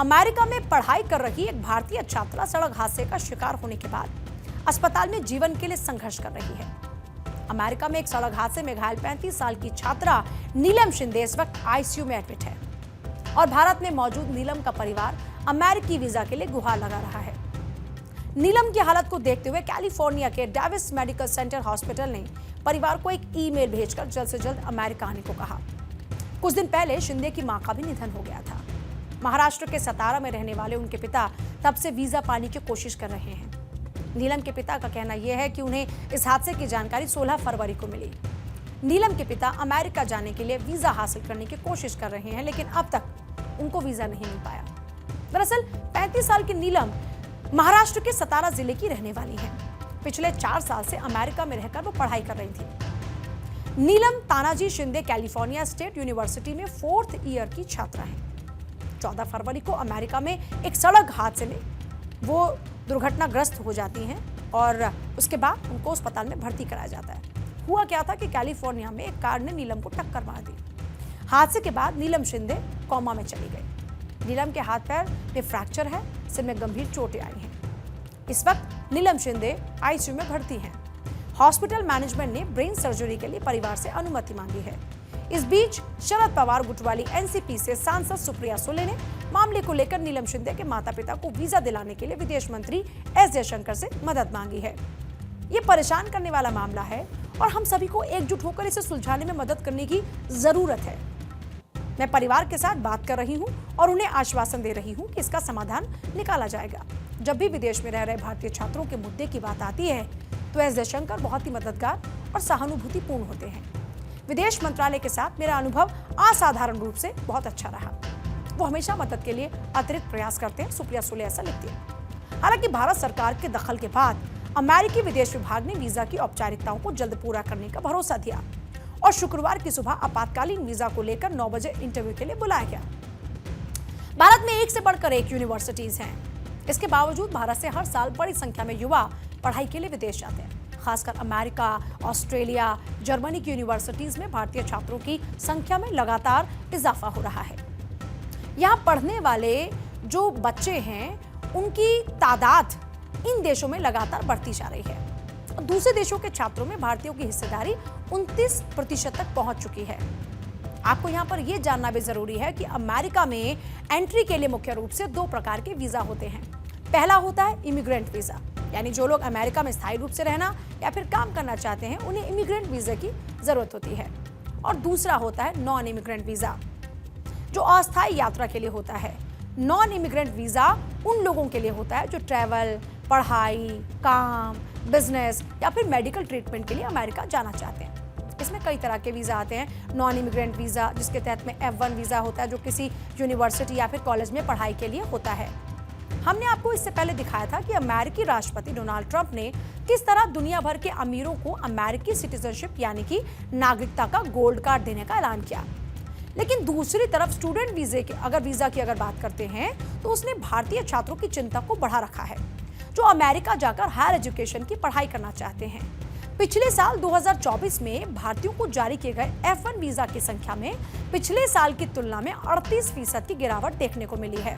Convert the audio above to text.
America में पढ़ाई कर रही एक भारतीय छात्रा सड़क हादसे का शिकार होने के बाद अस्पताल में जीवन के लिए संघर्ष कर रही है। अमेरिका में एक सड़क हादसे में घायल 35 साल की छात्रा नीलम शिंदे इस वक्त आईसीयू में एडमिट है और भारत में मौजूद नीलम का परिवार अमेरिकी वीजा के लिए गुहार लगा रहा है। नीलम की हालत को देखते हुए कैलिफोर्निया के डेविस मेडिकल सेंटर हॉस्पिटल ने परिवार को एक ईमेल भेजकर जल्द से जल्द अमेरिका आने को कहा। कुछ दिन पहले शिंदे की मां का भी निधन हो गया था। महाराष्ट्र के सतारा में रहने वाले उनके पिता तब से वीजा पाने की कोशिश कर रहे हैं। नीलम के पिता का कहना यह है कि उन्हें इस हादसे की जानकारी 16 फरवरी को मिली। नीलम के पिता अमेरिका जाने के लिए वीजा हासिल करने की कोशिश कर रहे हैं, लेकिन अब तक उनको वीजा नहीं मिल पाया। दरअसल 35 साल की नीलम महाराष्ट्र के सतारा जिले की रहने वाली है। पिछले 4 साल से अमेरिका में रहकर वो पढ़ाई कर रही थी। Neelam Tanaji Shinde California State University में 4th ईयर की छात्रा है। 14 फरवरी को अमेरिका में एक सड़क हादसे में वो दुर्घटनाग्रस्त हो जाती हैं और उसके बाद उनको अस्पताल में भर्ती कराया जाता है। हुआ क्या था कि कैलिफोर्निया में एक कार ने नीलम को टक्कर मार दी। हादसे के बाद नीलम शिंदे कोमा में चली गई। नीलम के हाथ पैर में फ्रैक्चर है, सिर में गंभीर चोटें आई हैं। इस वक्त नीलम शिंदे आईसीयू में भर्ती हैं। हॉस्पिटल मैनेजमेंट ने ब्रेन सर्जरी के लिए परिवार से अनुमति मांगी है। इस बीच शरद पवार गुट वाली एनसीपी से सांसद सुप्रिया सुले ने मामले को लेकर नीलम शिंदे के माता-पिता को वीजा दिलाने के लिए विदेश मंत्री एस जयशंकर से मदद मांगी है। ये परेशान करने वाला मामला है और हम सभी को एकजुट होकर इसे सुलझाने में मदद करने की जरूरत है। मैं परिवार के साथ बात कर रही हूं और उन्हें आश्वासन दे रही हूं कि इसका समाधान निकाला जाएगा। जब भी विदेश में रह रहे भारतीय छात्रों के मुद्दे की बात आती है तो एस जयशंकर बहुत ही मददगार और सहानुभूतिपूर्ण होते हैं। विदेश मंत्रालय के साथ मेरा अनुभव असाधारण रूप से बहुत अच्छा रहा। वो हमेशा मदद के लिए अतिरिक्त प्रयास करते हैं, सुप्रिया सुले ऐसा लिखती है। हालांकि भारत सरकार के दखल के बाद अमेरिकी विदेश विभाग ने वीजा की औपचारिकताओं को जल्द पूरा करने का भरोसा दिया और शुक्रवार की सुबह आपातकालीन वीजा को लेकर 9 बजे इंटरव्यू के लिए बुलाया गया। भारत में एक से बढ़कर एक यूनिवर्सिटीज हैं। इसके बावजूद भारत से हर साल बड़ी संख्या में युवा पढ़ाई के लिए विदेश जाते हैं। खासकर अमेरिका, ऑस्ट्रेलिया, जर्मनी की यूनिवर्सिटीज में भारतीय छात्रों की संख्या में लगातार इजाफा हो रहा है। यहाँ पढ़ने वाले जो बच्चे हैं उनकी तादाद इन देशों में लगातार बढ़ती जा रही है। दूसरे देशों के छात्रों में भारतीयों की हिस्सेदारी 29% तक पहुंच चुकी है। आपको यहाँ पर यह जानना भी जरूरी है कि अमेरिका में एंट्री के लिए मुख्य रूप से 2 प्रकार के वीजा होते हैं। पहला होता है इमिग्रेंट वीजा, यानी जो लोग अमेरिका में स्थायी रूप से रहना या फिर काम करना चाहते हैं उन्हें इमिग्रेंट वीजा की जरूरत होती है। और दूसरा होता है नॉन इमिग्रेंट वीजा, जो अस्थायी यात्रा के लिए होता है। नॉन इमिग्रेंट वीजा उन लोगों के लिए होता है जो ट्रैवल, पढ़ाई, काम, बिजनेस या फिर मेडिकल ट्रीटमेंट के लिए अमेरिका जाना चाहते हैं। इसमें कई तरह के वीजा आते हैं। नॉन इमिग्रेंट वीजा जिसके तहत में F1 वीजा होता है, जो किसी यूनिवर्सिटी या फिर कॉलेज में पढ़ाई के लिए होता है। हमने आपको इससे पहले दिखाया था कि अमेरिकी राष्ट्रपति डोनाल्ड ट्रंप ने किस तरह दुनिया भर के अमीरों को अमेरिकी सिटीजनशिप यानी कि नागरिकता का गोल्ड कार्ड देने का ऐलान किया। लेकिन दूसरी तरफ स्टूडेंट वीजा की अगर बात करते हैं तो उसने भारतीय छात्रों की चिंता को बढ़ा रखा है, जो अमेरिका जाकर हायर एजुकेशन की पढ़ाई करना चाहते हैं। पिछले साल 2024 में भारतीयों को जारी किए गए F1 वीजा की संख्या में पिछले साल की तुलना में 38% की गिरावट देखने को मिली है।